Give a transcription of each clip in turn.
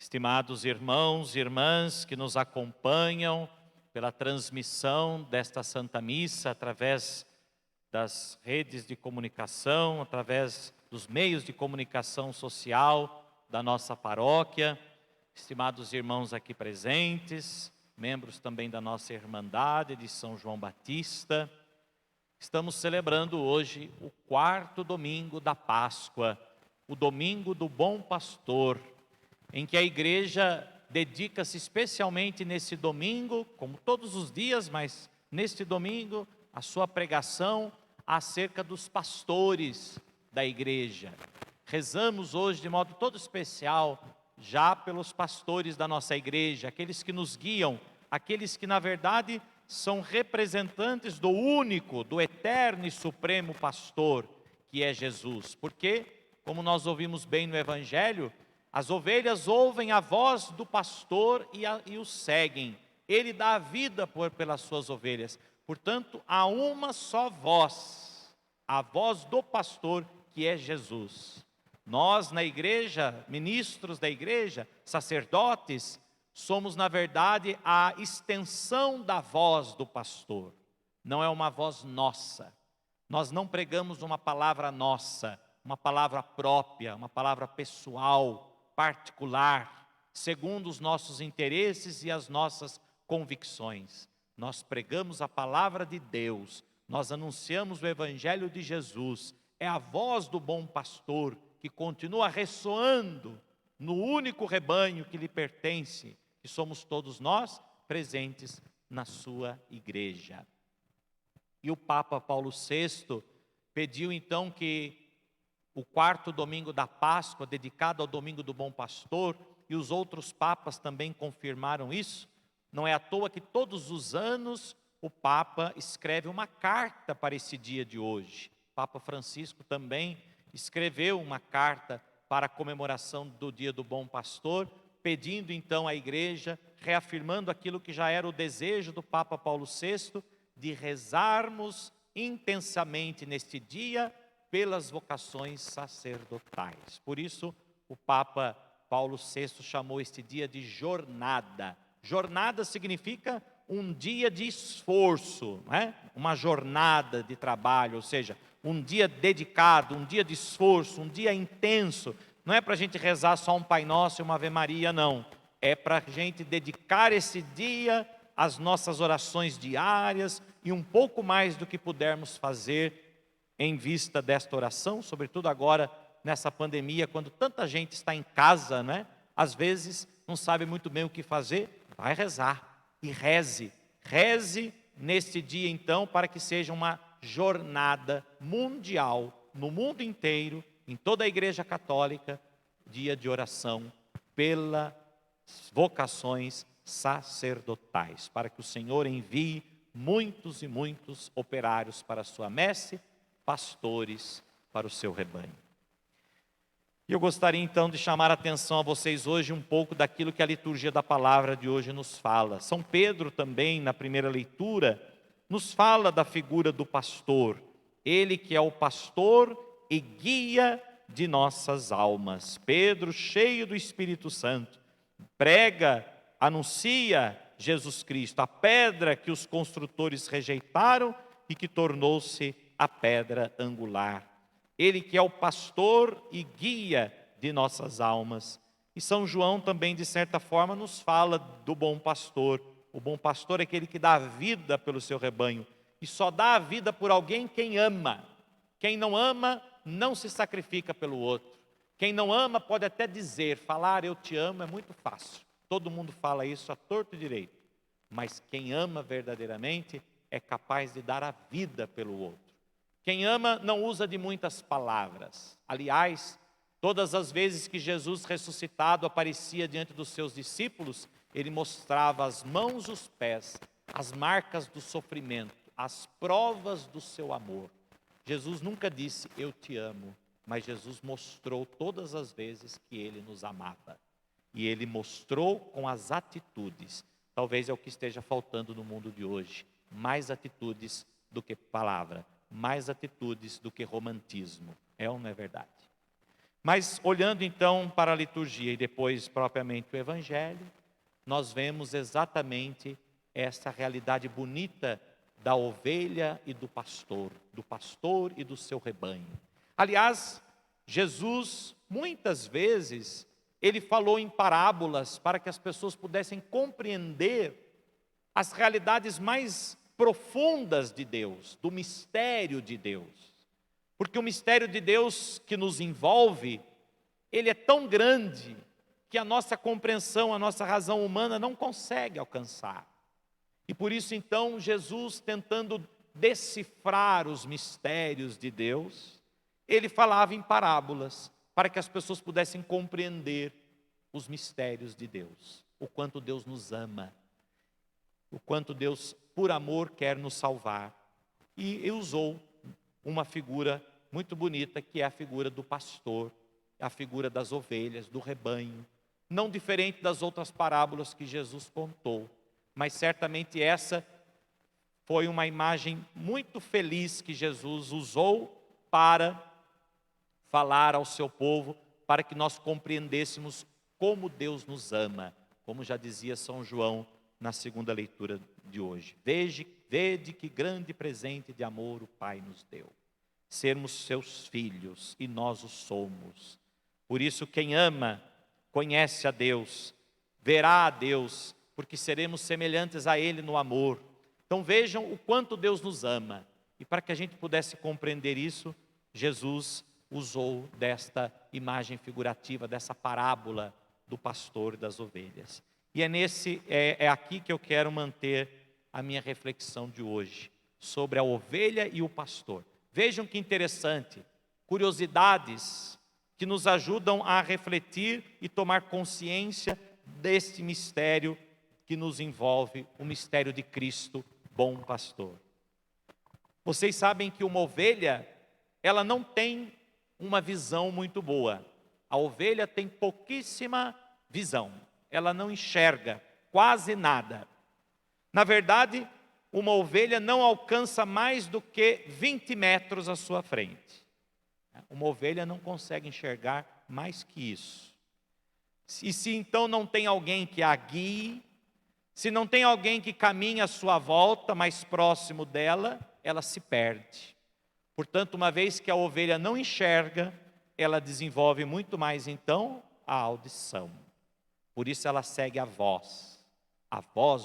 Estimados irmãos e irmãs que nos acompanham pela transmissão desta Santa Missa através das redes de comunicação, através dos meios de comunicação social da nossa paróquia, estimados irmãos aqui presentes, membros também da nossa Irmandade de São João Batista, estamos celebrando hoje o 4º domingo da Páscoa, o domingo do Bom Pastor, em que a igreja dedica-se especialmente nesse domingo, como todos os dias, mas neste domingo, a sua pregação acerca dos pastores da igreja. Rezamos hoje de modo todo especial, já pelos pastores da nossa igreja, aqueles que nos guiam, aqueles que na verdade são representantes do único, do eterno e supremo pastor, que é Jesus. Porque, como nós ouvimos bem no Evangelho, as ovelhas ouvem a voz do pastor e o seguem. Ele dá a vida pelas suas ovelhas. Portanto, há uma só voz, a voz do pastor, que é Jesus. Nós, na igreja, ministros da igreja, sacerdotes, somos, na verdade, a extensão da voz do pastor. Não é uma voz nossa. Nós não pregamos uma palavra nossa, uma palavra própria, uma palavra pessoal, particular, segundo os nossos interesses e as nossas convicções. Nós pregamos a palavra de Deus, nós anunciamos o Evangelho de Jesus, é a voz do bom pastor que continua ressoando no único rebanho que lhe pertence, que somos todos nós presentes na sua igreja. E o Papa Paulo VI pediu então que o 4º domingo da Páscoa, dedicado ao domingo do Bom Pastor, e os outros papas também confirmaram isso. Não é à toa que todos os anos o Papa escreve uma carta para esse dia de hoje. O Papa Francisco também escreveu uma carta para a comemoração do dia do Bom Pastor, pedindo então à igreja, reafirmando aquilo que já era o desejo do Papa Paulo VI, de rezarmos intensamente neste dia pelas vocações sacerdotais. Por isso, o Papa Paulo VI chamou este dia de jornada. Jornada significa um dia de esforço, né? Uma jornada de trabalho, ou seja, um dia dedicado, um dia de esforço, um dia intenso. Não é para a gente rezar só um Pai Nosso e uma Ave Maria, não. É para a gente dedicar esse dia às nossas orações diárias e um pouco mais do que pudermos fazer em vista desta oração, sobretudo agora nessa pandemia, quando tanta gente está em casa, né? Às vezes não sabe muito bem o que fazer, vai rezar e reze. Reze neste dia então para que seja uma jornada mundial, no mundo inteiro, em toda a Igreja Católica, dia de oração pelas vocações sacerdotais, para que o Senhor envie muitos e muitos operários para a sua messe, pastores para o seu rebanho. E eu gostaria então de chamar a atenção a vocês hoje um pouco daquilo que a liturgia da palavra de hoje nos fala. São Pedro também, na primeira leitura, nos fala da figura do pastor. Ele que é o pastor e guia de nossas almas. Pedro, cheio do Espírito Santo, prega, anuncia Jesus Cristo, a pedra que os construtores rejeitaram e que tornou-se a pedra angular. Ele que é o pastor e guia de nossas almas. E São João também, de certa forma, nos fala do bom pastor. O bom pastor é aquele que dá a vida pelo seu rebanho. E só dá a vida por alguém quem ama. Quem não ama, não se sacrifica pelo outro. Quem não ama pode até dizer, falar eu te amo é muito fácil. Todo mundo fala isso a torto e direito. Mas quem ama verdadeiramente é capaz de dar a vida pelo outro. Quem ama não usa de muitas palavras. Aliás, todas as vezes que Jesus ressuscitado aparecia diante dos seus discípulos, ele mostrava as mãos e os pés, as marcas do sofrimento, as provas do seu amor. Jesus nunca disse, eu te amo, mas Jesus mostrou todas as vezes que ele nos amava. E ele mostrou com as atitudes. Talvez é o que esteja faltando no mundo de hoje. Mais atitudes do que palavra. Mais atitudes do que romantismo. É ou não é verdade? Mas olhando então para a liturgia e depois propriamente o Evangelho, nós vemos exatamente essa realidade bonita da ovelha e do pastor e do seu rebanho. Aliás, Jesus, muitas vezes, ele falou em parábolas para que as pessoas pudessem compreender as realidades mais profundas de Deus, do mistério de Deus. Porque o mistério de Deus que nos envolve, ele é tão grande que a nossa compreensão, a nossa razão humana não consegue alcançar. E por isso então Jesus, tentando decifrar os mistérios de Deus, ele falava em parábolas, para que as pessoas pudessem compreender os mistérios de Deus, o quanto Deus nos ama, o quanto Deus, por amor, quer nos salvar. E usou uma figura muito bonita, que é a figura do pastor, a figura das ovelhas, do rebanho, não diferente das outras parábolas que Jesus contou, mas certamente essa foi uma imagem muito feliz que Jesus usou para falar ao seu povo, para que nós compreendêssemos como Deus nos ama, como já dizia São João na segunda leitura de hoje. Vede que grande presente de amor o Pai nos deu, sermos seus filhos, e nós o somos. Por isso quem ama, conhece a Deus, verá a Deus, porque seremos semelhantes a Ele no amor. Então vejam o quanto Deus nos ama, e para que a gente pudesse compreender isso, Jesus usou desta imagem figurativa, dessa parábola do pastor e das ovelhas. E é aqui que eu quero manter a minha reflexão de hoje, sobre a ovelha e o pastor. Vejam que interessante, curiosidades que nos ajudam a refletir e tomar consciência deste mistério que nos envolve, o mistério de Cristo, bom pastor. Vocês sabem que uma ovelha, ela não tem uma visão muito boa. A ovelha tem pouquíssima visão, ela não enxerga quase nada. Na verdade, uma ovelha não alcança mais do que 20 metros à sua frente. Uma ovelha não consegue enxergar mais que isso. E se então não tem alguém que a guie, se não tem alguém que caminhe à sua volta, mais próximo dela, ela se perde. Portanto, uma vez que a ovelha não enxerga, ela desenvolve muito mais então a audição. Por isso ela segue a voz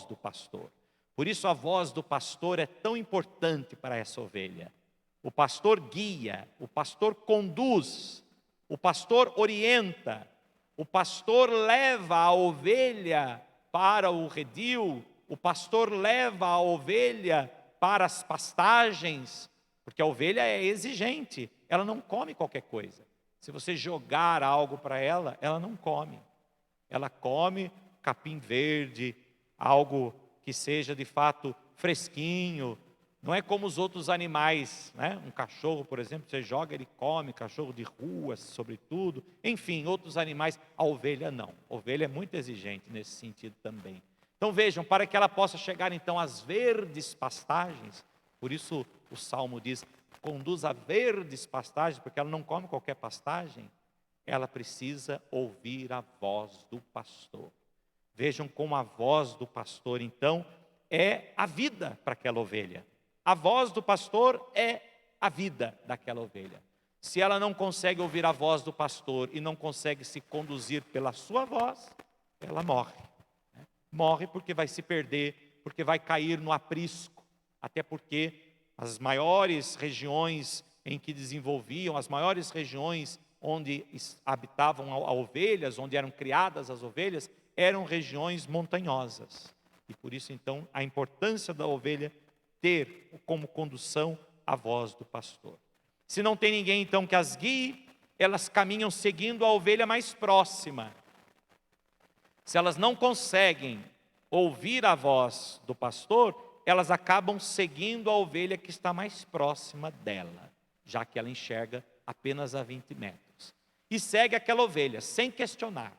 do pastor. Por isso a voz do pastor é tão importante para essa ovelha. O pastor guia, o pastor conduz, o pastor orienta, o pastor leva a ovelha para o redil, o pastor leva a ovelha para as pastagens, porque a ovelha é exigente, ela não come qualquer coisa. Se você jogar algo para ela, ela não come. Ela come capim verde, algo que seja de fato fresquinho. Não é como os outros animais, né? Um cachorro, por exemplo, você joga, ele come, cachorro de rua, sobretudo. Enfim, outros animais, a ovelha não. A ovelha é muito exigente nesse sentido também. Então vejam, para que ela possa chegar então às verdes pastagens, por isso o Salmo diz, conduz a verdes pastagens, porque ela não come qualquer pastagem, ela precisa ouvir a voz do pastor. Vejam como a voz do pastor então é a vida para aquela ovelha. A voz do pastor é a vida daquela ovelha. Se ela não consegue ouvir a voz do pastor e não consegue se conduzir pela sua voz, ela morre. Morre porque vai se perder, porque vai cair no aprisco. Até porque as maiores regiões em que desenvolviam, as maiores regiões onde habitavam ovelhas, onde eram criadas as ovelhas, eram regiões montanhosas. E por isso então a importância da ovelha ter como condução a voz do pastor. Se não tem ninguém então que as guie, elas caminham seguindo a ovelha mais próxima. Se elas não conseguem ouvir a voz do pastor, elas acabam seguindo a ovelha que está mais próxima dela, já que ela enxerga apenas a 20 metros. E segue aquela ovelha, sem questionar.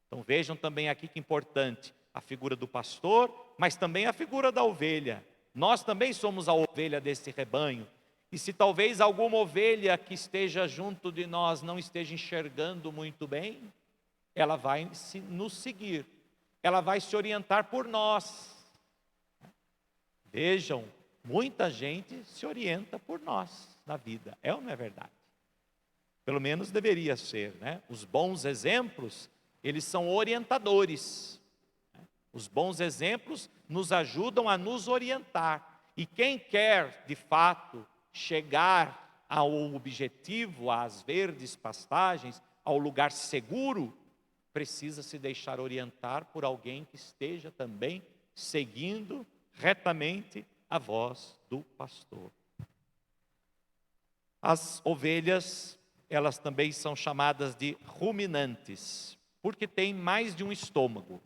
Então vejam também aqui que importante, a figura do pastor, mas também a figura da ovelha. Nós também somos a ovelha desse rebanho. E se talvez alguma ovelha que esteja junto de nós não esteja enxergando muito bem, ela vai nos seguir, ela vai se orientar por nós. Vejam, muita gente se orienta por nós na vida, é ou não é verdade? Pelo menos deveria ser, né? Os bons exemplos, eles são orientadores. Os bons exemplos nos ajudam a nos orientar. E quem quer, de fato, chegar ao objetivo, às verdes pastagens, ao lugar seguro, precisa se deixar orientar por alguém que esteja também seguindo retamente a voz do pastor. As ovelhas, elas também são chamadas de ruminantes, porque têm mais de um estômago.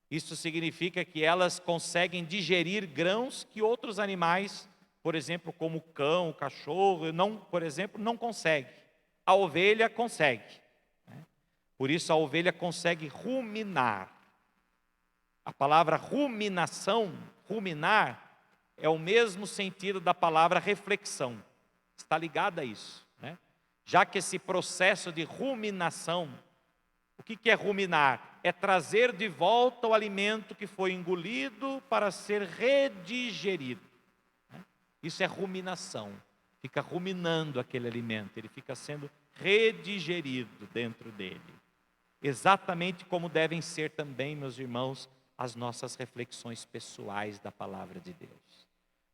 Isso significa que elas conseguem digerir grãos que outros animais, por exemplo, como o cão, o cachorro, não consegue. A ovelha consegue. Por isso a ovelha consegue ruminar. A palavra ruminação, ruminar, é o mesmo sentido da palavra reflexão. Está ligada a isso, né? Já que esse processo de ruminação, o que é ruminar? É trazer de volta o alimento que foi engolido para ser redigerido. Isso é ruminação. Fica ruminando aquele alimento, ele fica sendo redigerido dentro dele. Exatamente como devem ser também, meus irmãos, as nossas reflexões pessoais da palavra de Deus.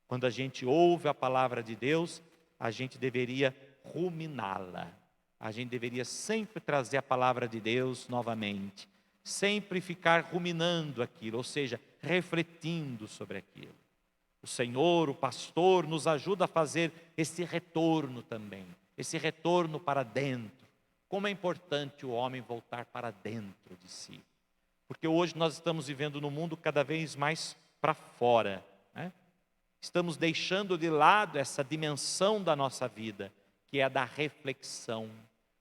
Quando a gente ouve a palavra de Deus, a gente deveria ruminá-la. A gente deveria sempre trazer a palavra de Deus novamente, sempre ficar ruminando aquilo, ou seja, refletindo sobre aquilo. O Senhor, o pastor, nos ajuda a fazer esse retorno também, esse retorno para dentro. Como é importante o homem voltar para dentro de si, porque hoje nós estamos vivendo num mundo cada vez mais para fora, né? Estamos deixando de lado essa dimensão da nossa vida, que é a da reflexão,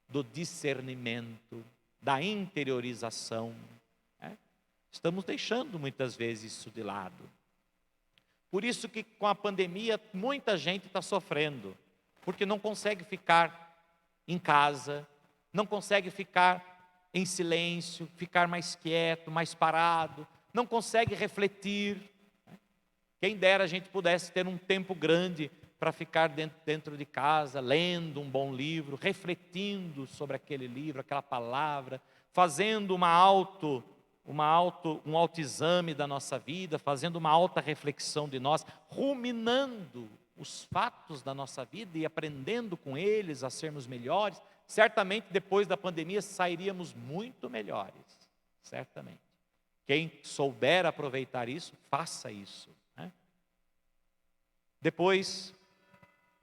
do discernimento, da interiorização, né? Estamos deixando muitas vezes isso de lado. Por isso que com a pandemia muita gente está sofrendo, porque não consegue ficar em casa, não consegue ficar em silêncio, ficar mais quieto, mais parado, não consegue refletir. Quem dera a gente pudesse ter um tempo grande para ficar dentro de casa, lendo um bom livro, refletindo sobre aquele livro, aquela palavra, fazendo um autoexame da nossa vida, fazendo uma alta reflexão de nós, ruminando os fatos da nossa vida e aprendendo com eles a sermos melhores. Certamente depois da pandemia sairíamos muito melhores, certamente. Quem souber aproveitar isso, faça isso, né? Depois,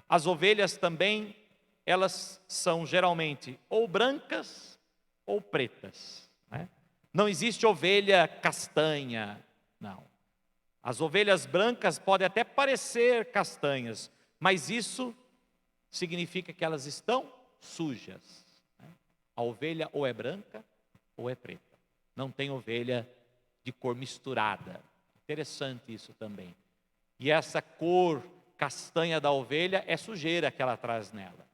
as ovelhas também, elas são geralmente ou brancas ou pretas, né? Não existe ovelha castanha, não. As ovelhas brancas podem até parecer castanhas, mas isso significa que elas estão sujas, né? A ovelha ou é branca ou é preta. Não tem ovelha de cor misturada. Interessante isso também. E essa cor castanha da ovelha é sujeira que ela traz nela.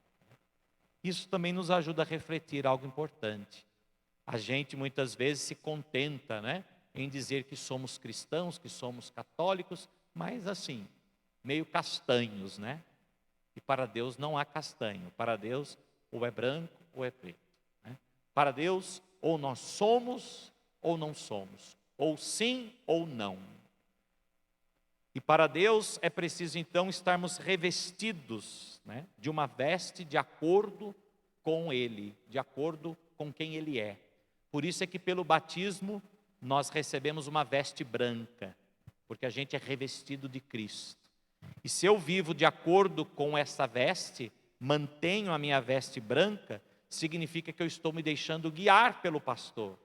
Isso também nos ajuda a refletir algo importante. A gente muitas vezes se contenta, né, em dizer que somos cristãos, que somos católicos, mas assim, meio castanhos, né? E para Deus não há castanho. Para Deus ou é branco ou é preto, né? Para Deus ou nós somos ou não somos, ou sim ou não. E para Deus é preciso então estarmos revestidos, né, de uma veste de acordo com Ele, de acordo com quem Ele é. Por isso é que pelo batismo nós recebemos uma veste branca, porque a gente é revestido de Cristo. E se eu vivo de acordo com essa veste, mantenho a minha veste branca, significa que eu estou me deixando guiar pelo pastor.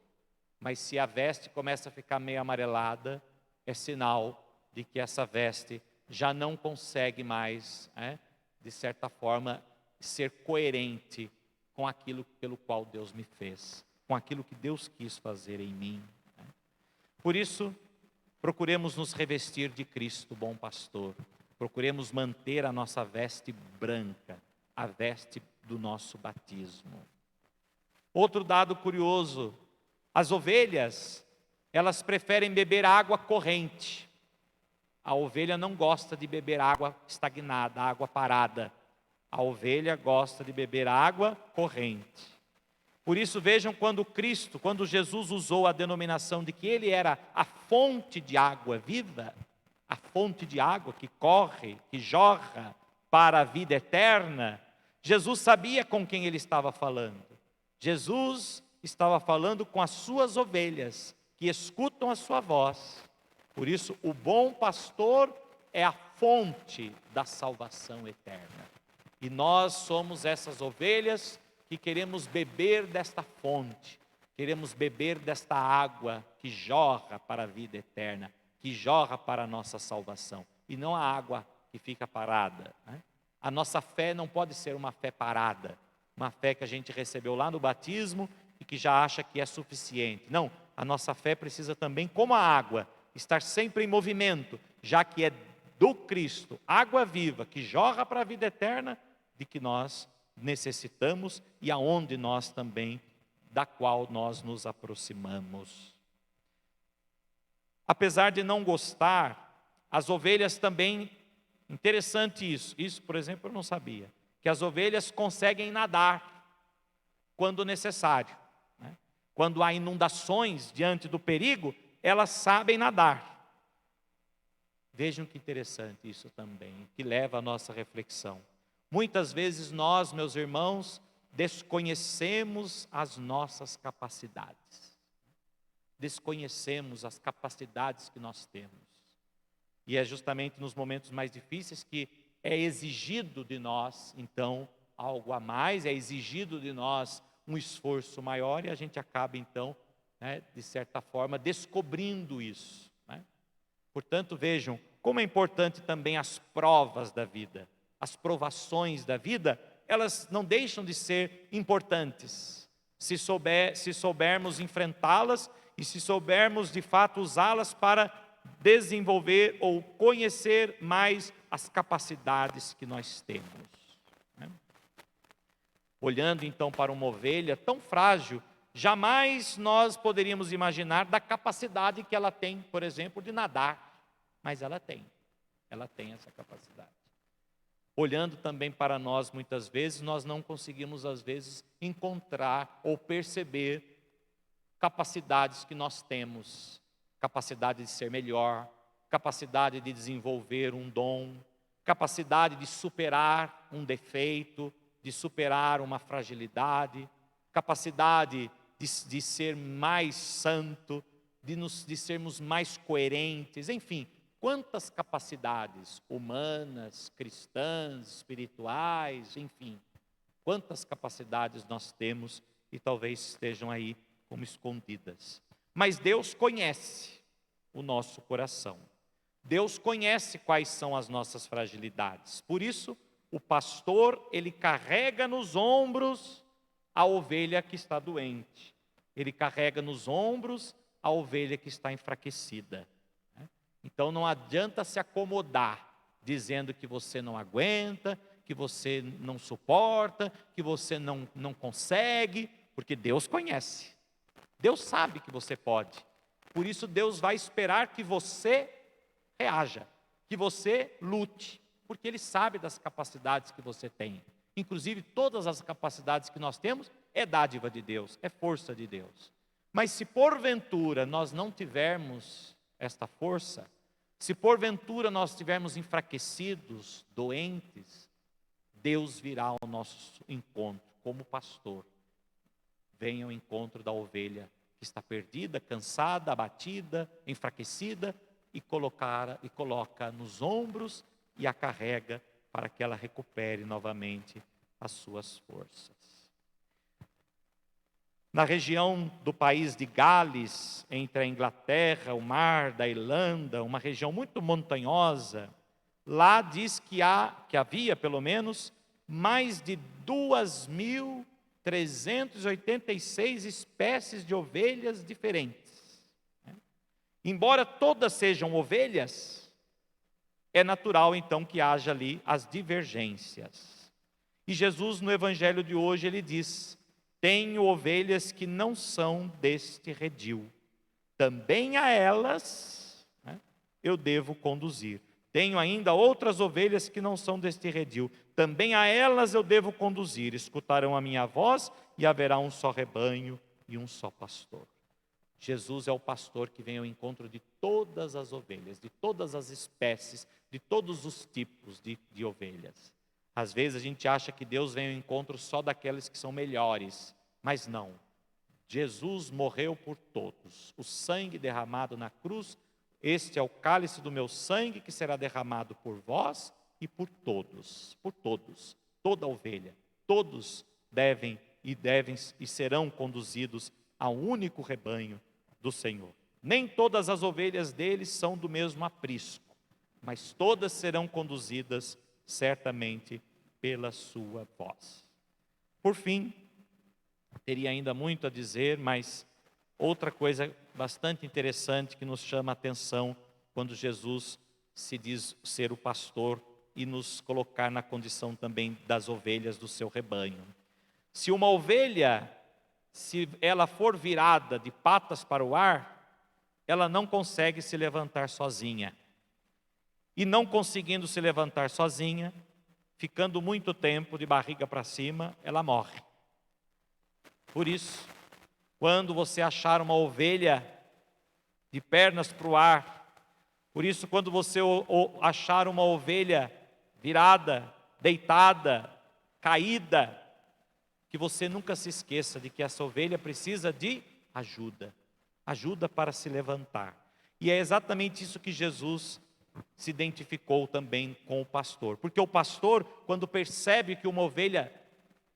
Mas se a veste começa a ficar meio amarelada, é sinal de que essa veste já não consegue mais, de certa forma, ser coerente com aquilo pelo qual Deus me fez, com aquilo que Deus quis fazer em mim. Por isso, procuremos nos revestir de Cristo, bom pastor. procuremos manter a nossa veste branca, a veste do nosso batismo. Outro dado curioso, as ovelhas, elas preferem beber água corrente. A ovelha não gosta de beber água estagnada, água parada. A ovelha gosta de beber água corrente. Por isso vejam quando Jesus usou a denominação de que ele era a fonte de água viva, a fonte de água que corre, que jorra para a vida eterna, Jesus sabia com quem ele estava falando. Jesus estava falando com as suas ovelhas, que escutam a sua voz. Por isso, o bom pastor é a fonte da salvação eterna. E nós somos essas ovelhas que queremos beber desta fonte, queremos beber desta água que jorra para a vida eterna, que jorra para a nossa salvação, e não a água que fica parada, né? A nossa fé não pode ser uma fé parada, uma fé que a gente recebeu lá no batismo e que já acha que é suficiente. Não, a nossa fé precisa também, como a água, estar sempre em movimento, já que é do Cristo, água viva, que jorra para a vida eterna, de que nós necessitamos e aonde nós também, da qual nós nos aproximamos. Apesar de não gostar, as ovelhas também, interessante isso, por exemplo eu não sabia, que as ovelhas conseguem nadar quando necessário, né? Quando há inundações diante do perigo, elas sabem nadar. Vejam que interessante isso também, que leva a nossa reflexão. Muitas vezes nós, meus irmãos, desconhecemos as nossas capacidades. Desconhecemos as capacidades que nós temos. E é justamente nos momentos mais difíceis que é exigido de nós, então, algo a mais, é exigido de nós um esforço maior e a gente acaba, então, né, de certa forma, descobrindo isso, né? Portanto, vejam como é importante também as provas da vida. As provações da vida, elas não deixam de ser importantes, se soubermos enfrentá-las e se soubermos de fato usá-las para desenvolver ou conhecer mais as capacidades que nós temos, né? Olhando então para uma ovelha tão frágil, jamais nós poderíamos imaginar da capacidade que ela tem, por exemplo, de nadar, mas ela tem essa capacidade. Olhando também para nós, muitas vezes, nós não conseguimos, às vezes, encontrar ou perceber capacidades que nós temos, capacidade de ser melhor, capacidade de desenvolver um dom, capacidade de superar um defeito, de superar uma fragilidade, capacidade de ser mais santo, de sermos mais coerentes, enfim. Quantas capacidades humanas, cristãs, espirituais, enfim, quantas capacidades nós temos e talvez estejam aí como escondidas. Mas Deus conhece o nosso coração. Deus conhece quais são as nossas fragilidades. Por isso, o pastor, ele carrega nos ombros a ovelha que está doente. Ele carrega nos ombros a ovelha que está enfraquecida. Então não adianta se acomodar, dizendo que você não aguenta, que você não suporta, que você não consegue, porque Deus conhece. Deus sabe que você pode. Por isso Deus vai esperar que você reaja, que você lute, porque Ele sabe das capacidades que você tem. Inclusive todas as capacidades que nós temos é dádiva de Deus, é força de Deus. Mas se porventura nós não tivermos esta força, se porventura nós estivermos enfraquecidos, doentes, Deus virá ao nosso encontro como pastor. Venha ao encontro da ovelha que está perdida, cansada, abatida, enfraquecida e coloca nos ombros e a carrega para que ela recupere novamente as suas forças. Na região do país de Gales, entre a Inglaterra, o mar da Irlanda, uma região muito montanhosa, lá diz que havia pelo menos mais de 2.386 espécies de ovelhas diferentes. Embora todas sejam ovelhas, é natural então que haja ali as divergências. E Jesus no evangelho de hoje ele diz: tenho ovelhas que não são deste redil, também a elas, né, eu devo conduzir. Tenho ainda outras ovelhas que não são deste redil, também a elas eu devo conduzir. Escutarão a minha voz e haverá um só rebanho e um só pastor. Jesus é o pastor que vem ao encontro de todas as ovelhas, de todas as espécies, de todos os tipos de ovelhas. Às vezes a gente acha que Deus vem ao encontro só daqueles que são melhores, mas não. Jesus morreu por todos. O sangue derramado na cruz, este é o cálice do meu sangue que será derramado por vós e por todos, toda ovelha. Todos devem e serão conduzidos ao único rebanho do Senhor. Nem todas as ovelhas deles são do mesmo aprisco, mas todas serão conduzidas certamente pela sua voz. Por fim, teria ainda muito a dizer, mas outra coisa bastante interessante que nos chama a atenção quando Jesus se diz ser o pastor e nos colocar na condição também das ovelhas do seu rebanho. Se uma ovelha, se ela for virada de patas para o ar, ela não consegue se levantar sozinha. E não conseguindo se levantar sozinha, ficando muito tempo de barriga para cima, ela morre. Por isso, quando você achar uma ovelha de pernas para o ar, por isso quando você achar uma ovelha virada, deitada, caída, que você nunca se esqueça de que essa ovelha precisa de ajuda para se levantar. E é exatamente isso que Jesus se identificou também com o pastor. Porque o pastor, quando percebe que uma ovelha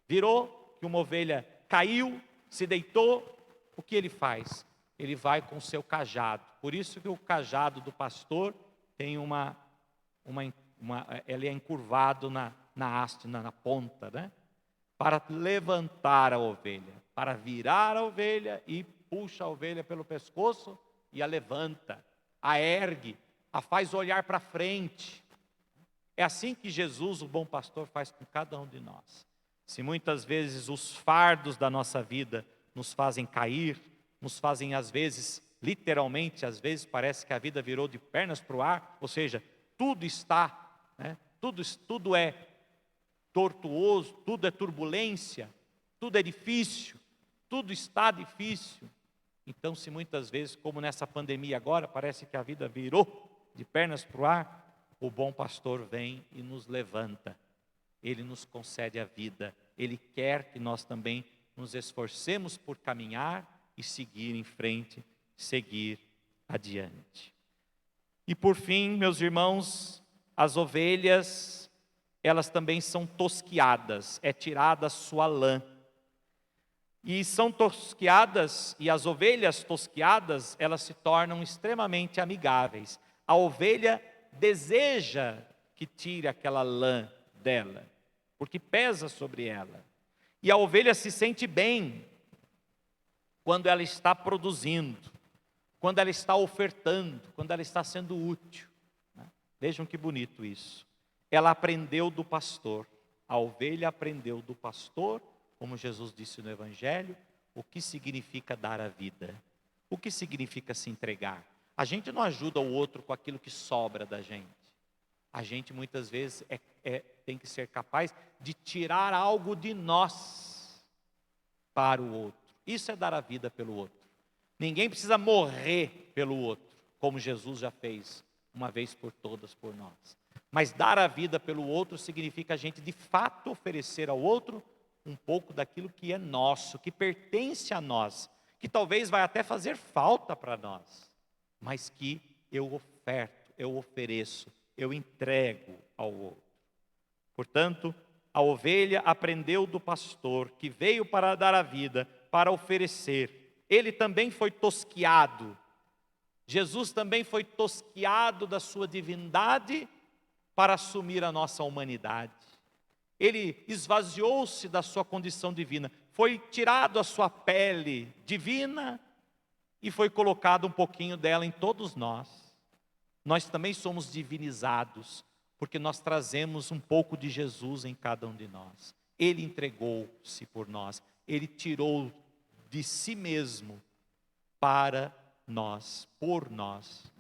virou, que uma ovelha caiu, se deitou, o que ele faz? Ele vai com o seu cajado. Por isso que o cajado do pastor tem ele é encurvado na haste, na ponta, né? Para levantar a ovelha, para virar a ovelha e puxa a ovelha pelo pescoço e a levanta, a ergue, a faz olhar para frente. É assim que Jesus, o bom pastor, faz com cada um de nós. Se muitas vezes os fardos da nossa vida nos fazem cair, nos fazem às vezes, literalmente, às vezes parece que a vida virou de pernas para o ar, ou seja, tudo está, né, tudo é tortuoso, tudo é turbulência, tudo é difícil, tudo está difícil. Então, se muitas vezes, como nessa pandemia agora, parece que a vida virou de pernas para o ar, o bom pastor vem e nos levanta. Ele nos concede a vida. Ele quer que nós também nos esforcemos por caminhar e seguir em frente, seguir adiante. E por fim, meus irmãos, as ovelhas, elas também são tosquiadas, é tirada a sua lã. E são tosquiadas, e as ovelhas tosquiadas, elas se tornam extremamente amigáveis. A ovelha deseja que tire aquela lã dela, porque pesa sobre ela. E a ovelha se sente bem quando ela está produzindo, quando ela está ofertando, quando ela está sendo útil. Vejam que bonito isso. Ela aprendeu do pastor, a ovelha aprendeu do pastor, como Jesus disse no Evangelho, o que significa dar a vida, o que significa se entregar. A gente não ajuda o outro com aquilo que sobra da gente. A gente muitas vezes tem que ser capaz de tirar algo de nós para o outro. Isso é dar a vida pelo outro. Ninguém precisa morrer pelo outro, como Jesus já fez uma vez por todas por nós. Mas dar a vida pelo outro significa a gente de fato oferecer ao outro um pouco daquilo que é nosso, que pertence a nós, que talvez vai até fazer falta para nós, mas que eu oferto, eu ofereço, eu entrego ao outro. Portanto, a ovelha aprendeu do pastor, que veio para dar a vida, para oferecer. Ele também foi tosquiado. Jesus também foi tosquiado da sua divindade para assumir a nossa humanidade. Ele esvaziou-se da sua condição divina, foi tirado a sua pele divina e foi colocado um pouquinho dela em todos nós. nós também somos divinizados, porque nós trazemos um pouco de Jesus em cada um de nós. Ele entregou-se por nós, Ele tirou de si mesmo para nós, por nós.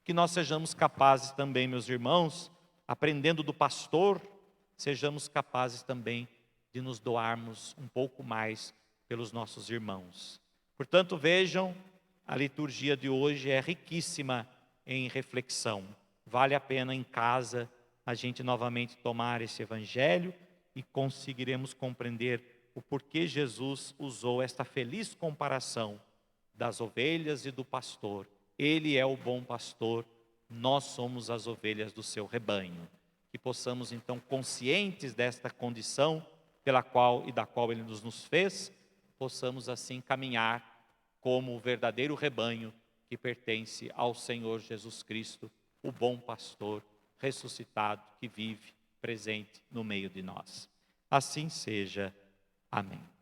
Que nós sejamos capazes também, meus irmãos, aprendendo do pastor, sejamos capazes também de nos doarmos um pouco mais pelos nossos irmãos. Portanto, vejam, a liturgia de hoje é riquíssima em reflexão. Vale a pena em casa a gente novamente tomar esse evangelho e conseguiremos compreender o porquê Jesus usou esta feliz comparação das ovelhas e do pastor. Ele é o bom pastor, nós somos as ovelhas do seu rebanho. Que possamos então, conscientes desta condição pela qual e da qual Ele nos fez, possamos assim caminhar como o verdadeiro rebanho que pertence ao Senhor Jesus Cristo, o bom pastor ressuscitado que vive presente no meio de nós. Assim seja. Amém.